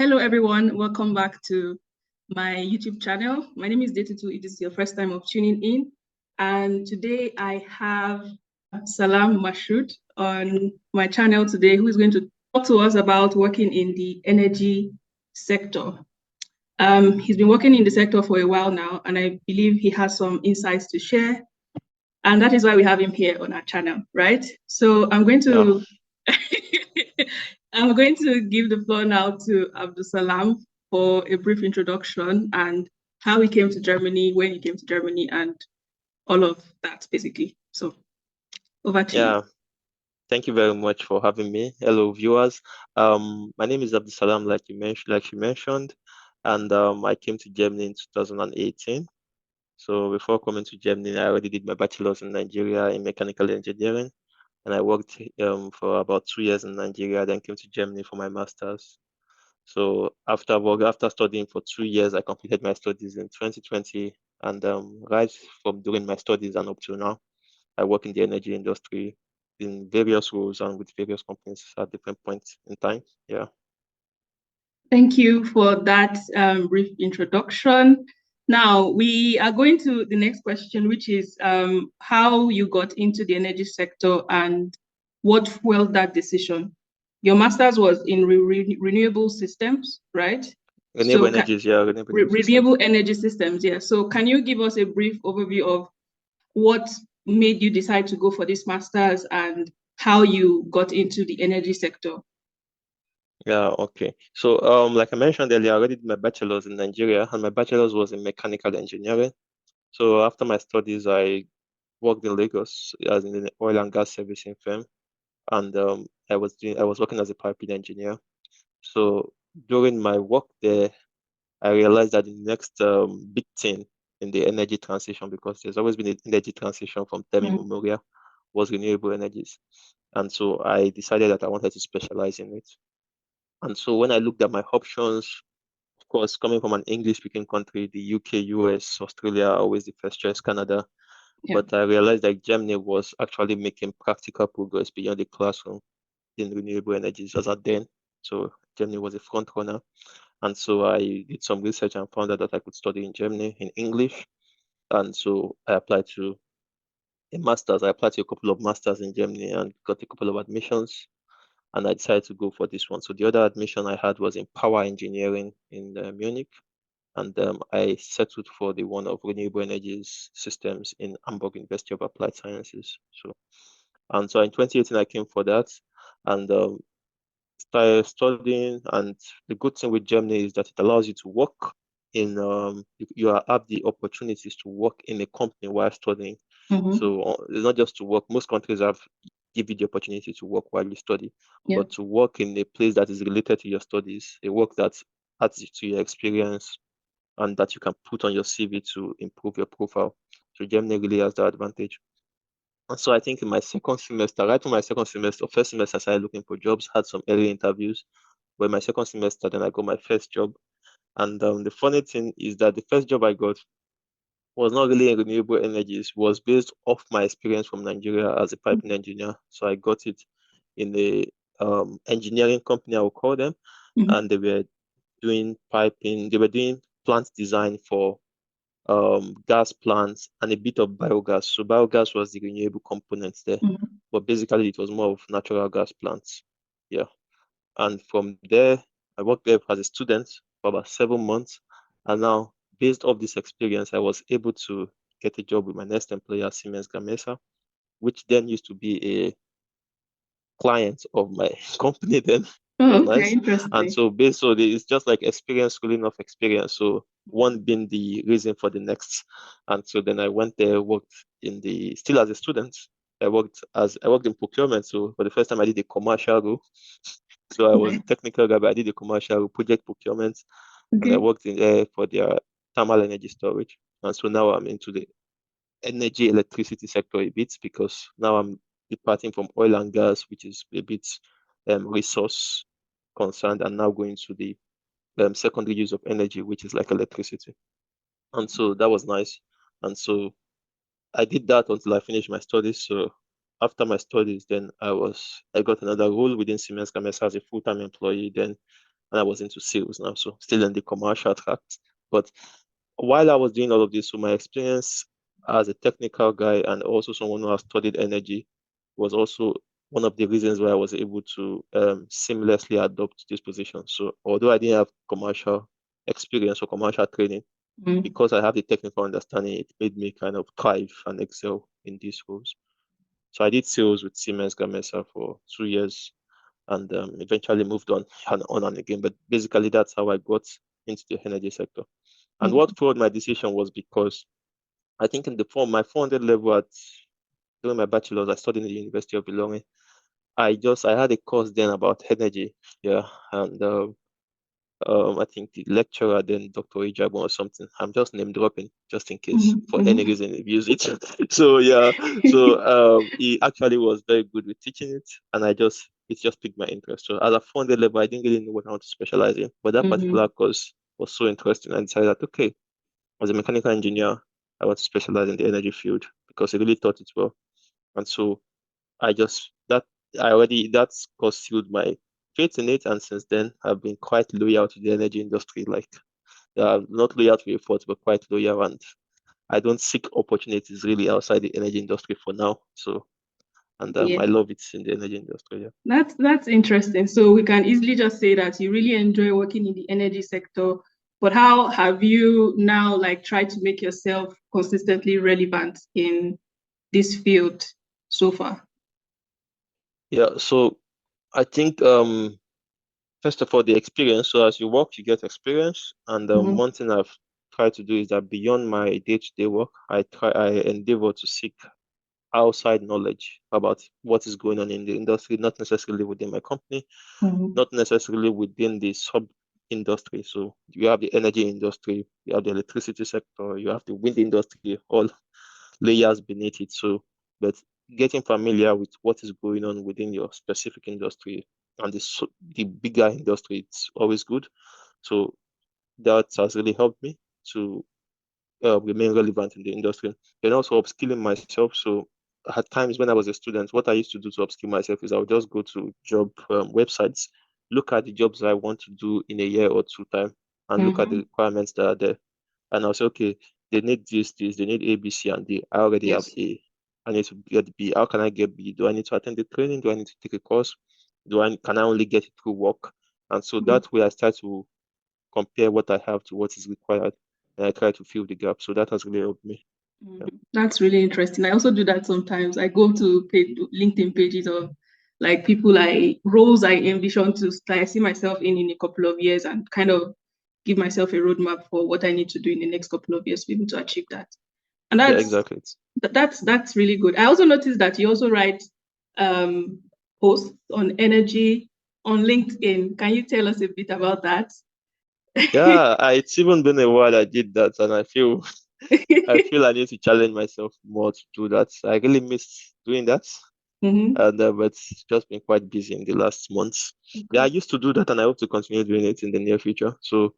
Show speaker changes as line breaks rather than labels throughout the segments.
Hello, everyone. Welcome back to my YouTube channel. My name is Detutu. It is your first time of tuning in. And today I have Abdulsalam Mashood on my channel today, who is going to talk to us about working in the energy sector. He's been working in the sector for a while now, and I believe he has some insights to share. And that is why we have him here on our channel, right? So I'm going to I'm going to give the floor now to Abdulsalam for a brief introduction and how he came to Germany, when he came to Germany, and all of that, basically. So over to you.
Thank you very much for having me. Hello, viewers. My name is Abdulsalam, like you mentioned, and I came to Germany in 2018. So before coming to Germany, I already did my bachelor's in Nigeria in mechanical engineering, and I worked for about 2 years in Nigeria, then came to Germany for my master's. So after studying for 2 years, I completed my studies in 2020, and right from during my studies and up to now, I work in the energy industry in various roles and with various companies at different points in time. Yeah.
Thank you for that brief introduction. Now we are going to the next question, which is how you got into the energy sector and what fueled that decision. Your master's was in renewable systems, right?
Renewable energies, yeah,
renewable energy systems, yeah. So can you give us a brief overview of what made you decide to go for this master's and how you got into the energy sector?
Yeah, okay. So like I mentioned earlier, I already did my bachelor's in Nigeria, and my bachelor's was in mechanical engineering. So after my studies, I worked in Lagos as in an oil and gas servicing firm, and I was working as a piping engineer. So during my work there, I realized that the next big thing in the energy transition, because there's always been an energy transition from time immemorial, was renewable energies. And so I decided that I wanted to specialize in it. And so when I looked at my options, of course, coming from an English-speaking country, the UK, US, Australia, always the first choice, Canada. Yeah. But I realized that Germany was actually making practical progress beyond the classroom in renewable energies as at then. So Germany was a front runner. And so I did some research and found out that I could study in Germany in English. And so I applied to a master's. I applied to a couple of masters in Germany and got a couple of admissions. And I decided to go for this one. So the other admission I had was in power engineering in Munich. And I settled for the one of renewable energies systems in Hamburg University of Applied Sciences. So in 2018, I came for that. And started studying, and the good thing with Germany is that it allows you to work in you have the opportunities to work in a company while studying. So it's not just to work. Most countries give you the opportunity to work while you study, but to work in a place that is related to your studies, a work that adds to your experience and that you can put on your CV to improve your profile. So Germany really has that advantage. And so I think in my second semester, right from my second semester, first semester, I started looking for jobs, had some early interviews. But my second semester, then I got my first job. And the funny thing is that the first job I got was not really in renewable energies, was based off my experience from Nigeria as a piping engineer. So I got it in a engineering company, I would call them. And they were doing piping, they were doing plant design for gas plants and a bit of biogas. So biogas was the renewable component there, but basically it was more of natural gas plants. Yeah. And from there, I worked there as a student for about 7 months. And now, based off this experience, I was able to get a job with my next employer, Siemens Gamesa, which then used to be a client of my company then.
Oh, okay, nice. Interesting.
And so it's just like experience schooling of experience. So one being the reason for the next. And so then I went there, worked still as a student. I worked in procurement. So for the first time I did a commercial role. So I was a technical guy, but I did a commercial project procurement. And I worked in for their thermal energy storage. And so now I'm into the energy electricity sector a bit, because now I'm departing from oil and gas, which is a bit resource concerned, and now going to the secondary use of energy, which is like electricity. And so that was nice. And so I did that until I finished my studies. So after my studies, then I got another role within Siemens Gamesa as a full-time employee. Then and I was into sales now, so still in the commercial track. But while I was doing all of this, so my experience as a technical guy and also someone who has studied energy was also one of the reasons why I was able to seamlessly adopt this position. So although I didn't have commercial experience or commercial training,
Mm.
because I have the technical understanding, it made me kind of thrive and excel in these roles. So I did sales with Siemens Gamesa for 2 years and eventually moved on and again. But basically, that's how I got into the energy sector. And
Mm.
what fueled my decision was because I think in the form my 400 level at during my bachelor's, I studied in the University of Belonging. I had a course then about energy, yeah, and I think the lecturer then Dr. Ijabo or something. I'm just name dropping just in case
Mhm,
for any
mhm.
reason if you use it. So yeah, so he actually was very good with teaching it, and it just piqued my interest. So at a 400 level, I didn't really know what I want to specialize in, but that particular
Mhm.
course was so interesting. I decided that okay, as a mechanical engineer, I want to specialize in the energy field because I really thought it well. And so I just that I already that's concealed my faith in it, and since then I've been quite loyal to the energy industry. Like not loyal to a fault, but quite loyal, and I don't seek opportunities really outside the energy industry for now. So and
Yeah,
I love it in the energy industry. Yeah.
that's interesting. So we can easily just say that you really enjoy working in the energy sector, but how have you now like tried to make yourself consistently relevant in this field so far?
Yeah. So I think first of all the experience. So as you work, you get experience, and
Mhm,
one thing I've tried to do is that beyond my day-to-day work, I endeavor to seek outside knowledge about what is going on in the industry, not necessarily within my company,
mhm,
not necessarily within the sub industry. So you have the energy industry, you have the electricity sector, you have the wind industry, all layers beneath it. So, but getting familiar with what is going on within your specific industry and the bigger industry, it's always good. So that has really helped me to remain relevant in the industry. And also upskilling myself. So at times when I was a student, what I used to do to upskill myself is I would just go to job websites, look at the jobs I want to do in a year or two time, and look at the
mhm.
requirements that are there. And I'll say, okay, they need this, they need A, B, C, and D. I already have
Yes.
A. I need to get B. How can I get B? Do I need to attend the training? Do I need to take a course? Can I only get it through work? And so
Mhm,
that way I start to compare what I have to what is required, and I try to fill the gap. So that has really helped me. Yeah,
mhm. That's really interesting. I also do that sometimes. I go to LinkedIn pages of like people roles I envision to I see myself in a couple of years and kind of give myself a roadmap for what I need to do in the next couple of years to be able to achieve that. And
yeah, exactly.
that's really good. I also noticed that you also write um, posts on energy on LinkedIn. Can you tell us a bit about that?
It's even been a while I did that, and I feel I need to challenge myself more to do that. I really miss doing that,
Hmm.
and but it's just been quite busy in the last months. Yeah, I
Okay.
used to do that, and I hope to continue doing it in the near future. So,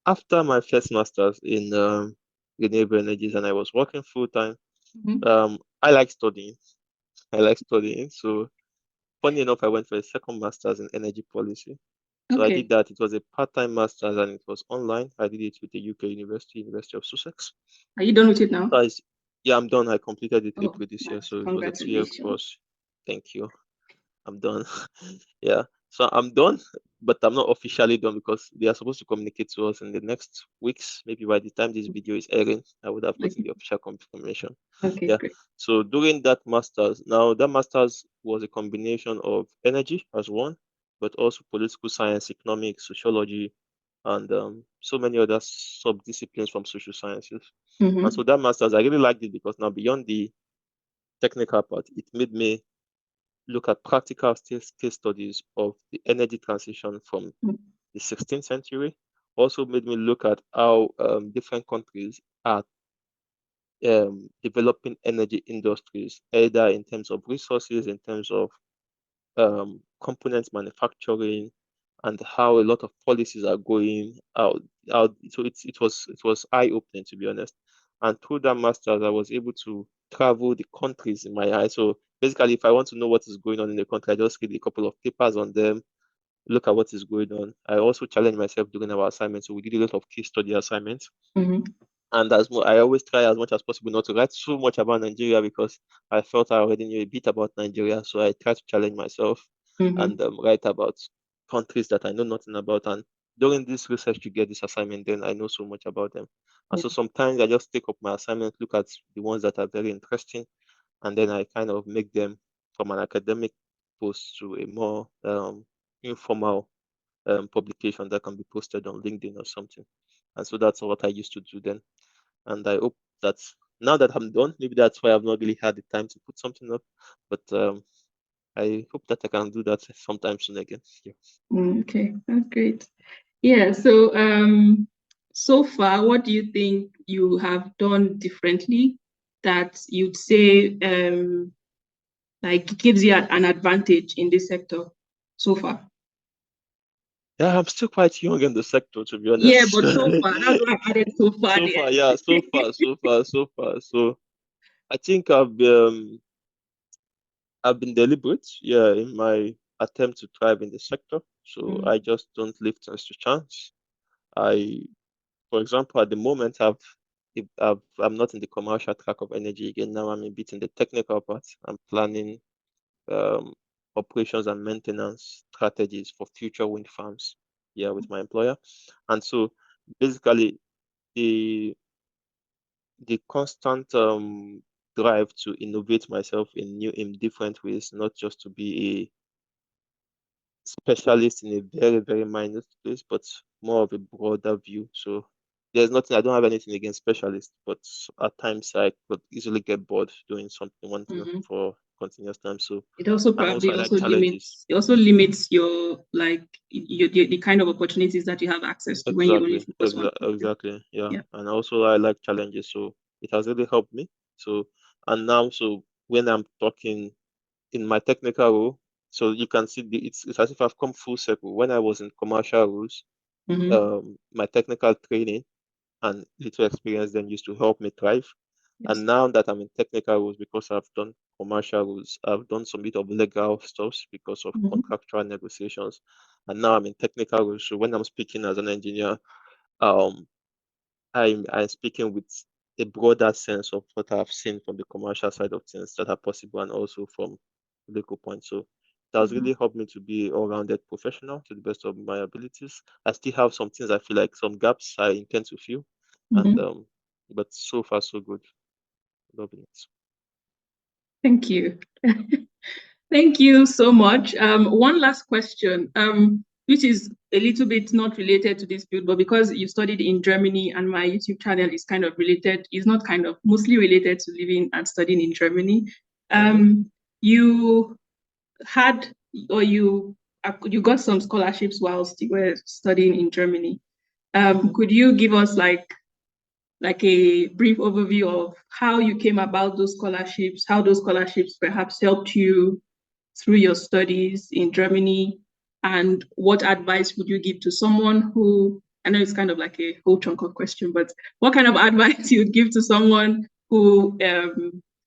after my first master's in renewable energies, and I was working full time,
Mhm.
I like studying. I like studying. So, funny enough, I went for a second master's in energy policy. So I did
Okay.
that. It was a part-time master's and it was online. I did it with the UK University, University of Sussex.
Are you done with it now?
So yeah, I'm done. I completed it
Oh,
April this year.
nice.
So it was a 2 year
Congratulations.
course. Thank you. I'm done. Yeah. So I'm done, but I'm not officially done because they are supposed to communicate to us in the next weeks. Maybe by the time this video is airing, I would have gotten
Okay.
the official confirmation.
Okay,
Yeah.
great.
So during that master's, now that master's was a combination of energy as one, but also political science, economics, sociology, and so many other sub-disciplines from social sciences. And so
Mm-hmm.
that master's, I really liked it because now beyond the technical part, it made me look at practical case studies of the energy transition from the 16th century. Also made me look at how different countries are developing energy industries, either in terms of resources, in terms of components manufacturing, and how a lot of policies are going out. So it was eye opening to be honest. And through that masters, I was able to travel the countries in my eye. So basically, if I want to know what is going on in the country, I just read a couple of papers on them, look at what is going on. I also challenge myself during our assignments. So we did a lot of case study assignments. And I always try as much as possible not to write so much about Nigeria because I felt I already knew a bit about Nigeria. So I try to challenge myself and write about countries that I know nothing about. And during this research, you get this assignment, then I know so much about them. And so sometimes I just take up my assignment, look at the ones that are very interesting, and then I kind of make them from an academic post to a more informal publication that can be posted on LinkedIn or something. And so that's what I used to do then. And I hope that now that I'm done, maybe that's why I've not really had the time to put something up. But I hope that I can do that sometime soon again. Yeah.
Okay, that's great. Yeah, so so far, what do you think you have done differently that you'd say like gives you an advantage in this sector so far?
Yeah, I'm still quite young in the sector, to be
Yeah,
honest.
but so far, that's why I added so far
So
there.
far, yeah, so far. So I think I've been deliberate, yeah, in my attempt to thrive in the sector. So I just don't leave things to chance. I, for example, at the moment, I'm not in the commercial track of energy again. Now I'm a bit in the technical part. I'm planning um, operations and maintenance strategies for future wind farms, yeah, with my employer. And so basically, the the constant drive to innovate myself in different ways, not just to be specialist in a very, very minor place, but more of a broader view. So there's nothing, I don't have anything against specialists, but at times I could easily get bored doing something one thing for continuous time. So,
It also
and also
probably
I like
also
challenges.
limits your like the kind of opportunities that you have access to when you only
Exactly,
focus one thing.
exactly. Yeah.
Yeah.
And also I like challenges. So it has really helped me. So, and now, so when I'm talking in my technical role, so you can see it's as if I've come full circle. When I was in commercial roles, my technical training and little experience then used to help me thrive.
Yes.
And now that I'm in technical roles, because I've done commercial roles, I've done some bit of legal stuff because of contractual negotiations. And now I'm in technical roles. So when I'm speaking as an engineer, um, I'm speaking with a broader sense of what I've seen from the commercial side of things that are possible and also from legal point. So it has really helped me to be all-rounded professional to the best of my abilities. I still have some things I feel like some gaps I intend to fill. And but so far so good. Loving it.
Thank you. Thank you so much. One last question, which is a little bit not related to this field, but because you studied in Germany and my YouTube channel is kind of related, is not kind of mostly related to living and studying in Germany. You had or you got some scholarships whilst you were studying in Germany. Could you give us like a brief overview of how you came about those scholarships, how those scholarships perhaps helped you through your studies in Germany, and what advice would you give to someone who, I know it's kind of like a whole chunk of question, but what kind of advice you would give to someone who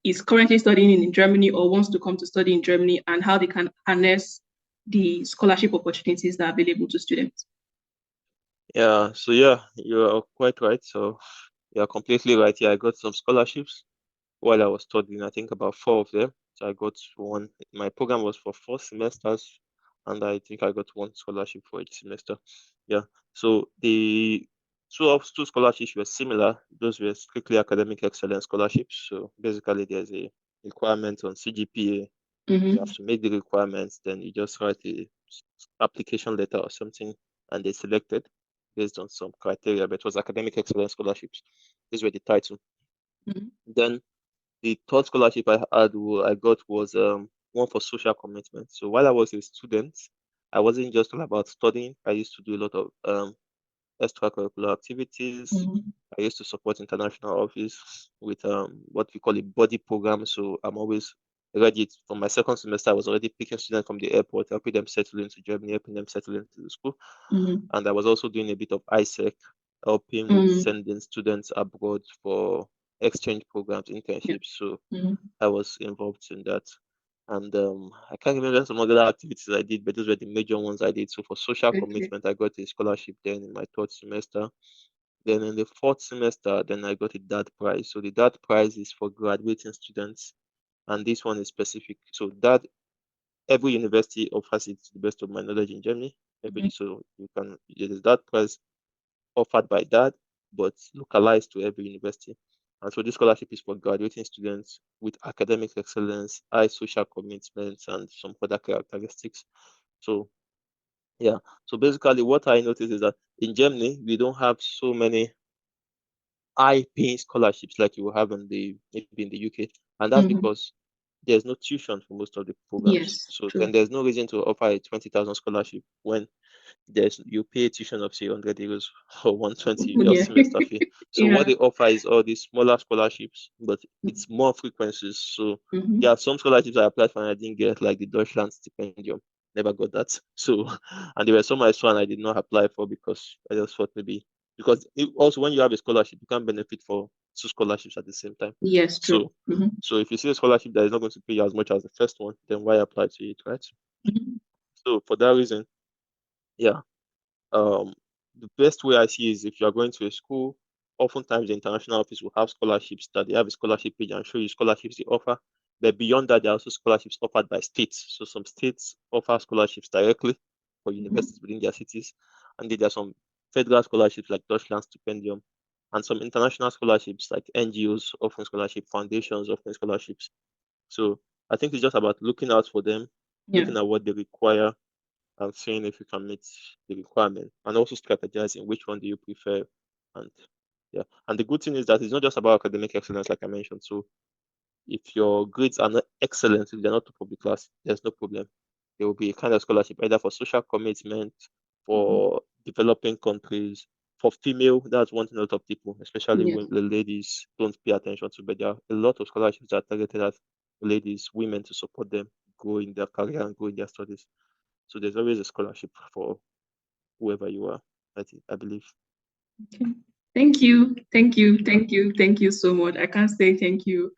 is currently studying in Germany or wants to come to study in Germany, and how they can harness the scholarship opportunities that are available to students?
Yeah, so yeah, you're quite right. So you're completely right. Yeah, I got some scholarships while I was studying. I think about four of them. So I got one. My program was for 4 semesters, and I think I got one scholarship for each semester. Yeah. So the two scholarships were similar. Those were strictly academic excellence scholarships. So basically, there's a requirement on CGPA. You have to make the requirements, then you just write a application letter or something, and they selected based on some criteria. But it was academic excellence scholarships. These were the title. Then the third scholarship I got was one for social commitment. So while I was a student, I wasn't just all about studying. I used to do a lot of extracurricular activities. I used to support international office with what we call a body program. So I'm always ready. From my second semester, I was already picking students from the airport, helping them settle into Germany, helping them settle into the school. And I was also doing a bit of ISEC, helping with sending students abroad for exchange programs, internships. So I was involved in that. And I can't remember some other activities I did, but those were the major ones I did. So for social
Okay.
commitment, I got a scholarship then in my third semester. Then in the fourth semester, then I got a DAD prize. So the DAD prize is for graduating students, and this one is specific. So that every university offers it to the best of my knowledge in Germany. So you can, it is that prize offered by that, but localized to every university. And so this scholarship is for graduating students with academic excellence, high social commitments, and some other characteristics. So yeah, so basically what I noticed is that in Germany, we don't have so many high-paying scholarships like you will have in the maybe in the UK, and that's because there's no tuition for most of the programs.
Yes,
So
true.
then there's no reason to offer a 20,000 scholarship when you pay a tuition of say 100 euros or 120 just
Yeah.
semester fee. So what
Yeah.
they offer is all these smaller scholarships, but it's more frequencies. So there are some scholarships I applied for and I didn't get, like the Deutschland stipendium. Never got that. So and there were some I saw and I did not apply for because I just thought maybe because also when you have a scholarship, you can benefit for two scholarships at the same time.
Yes, true.
So so if you see a scholarship that is not going to pay you as much as the first one, then why apply to it, right? So for that reason, yeah, the best way I see is if you are going to a school, oftentimes the international office will have scholarships that they have a scholarship page and show you scholarships they offer. But beyond that, there are also scholarships offered by states. So some states offer scholarships directly for universities within their cities. And then there are some federal scholarships like Deutschland Stipendium and some international scholarships like NGOs offering scholarship, foundations offering scholarships. So I think it's just about looking out for them,
Yeah.
looking at what they require and seeing if you can meet the requirement and also strategizing which one do you prefer. And yeah, and the good thing is that it's not just about academic excellence, like I mentioned. So if your grades are not excellent, if they're not top of the class, there's no problem. There will be a kind of scholarship either for social commitment, for developing countries, for female. That's one thing a lot of people, especially
Yes.
when the ladies, don't pay attention to. But there are a lot of scholarships that are targeted at ladies, women to support them grow in their career and grow in their studies. So there's always a scholarship for whoever you are, I believe.
Okay. Thank you. Thank you. Thank you. Thank you so much. I can't say thank you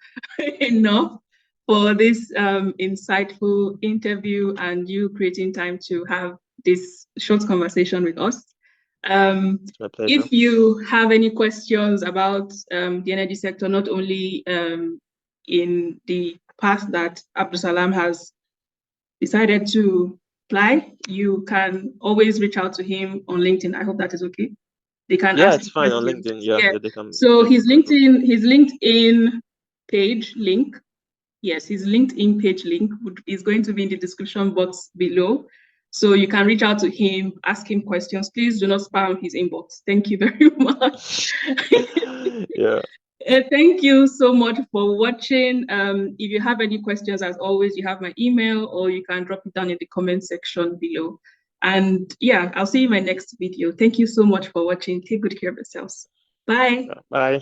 enough for this insightful interview and you creating time to have this short conversation with us.
It's my pleasure.
If you have any questions about the energy sector, not only in the path that Abdulsalam has decided to apply, you can always reach out to him on LinkedIn. I hope that is okay. They can
Yeah,
ask
it's
you
fine on
questions.
LinkedIn. Yeah,
Yeah.
yeah, they can
So
get in contact.
His LinkedIn page link, yes, his LinkedIn page link is going to be in the description box below. So you can reach out to him, ask him questions. Please do not spam his inbox. Thank you very much.
Yeah.
Thank you so much for watching. If you have any questions, as always, you have my email or you can drop it down in the comment section below. And yeah, I'll see you in my next video. Thank you so much for watching. Take good care of yourselves. Bye.
Bye.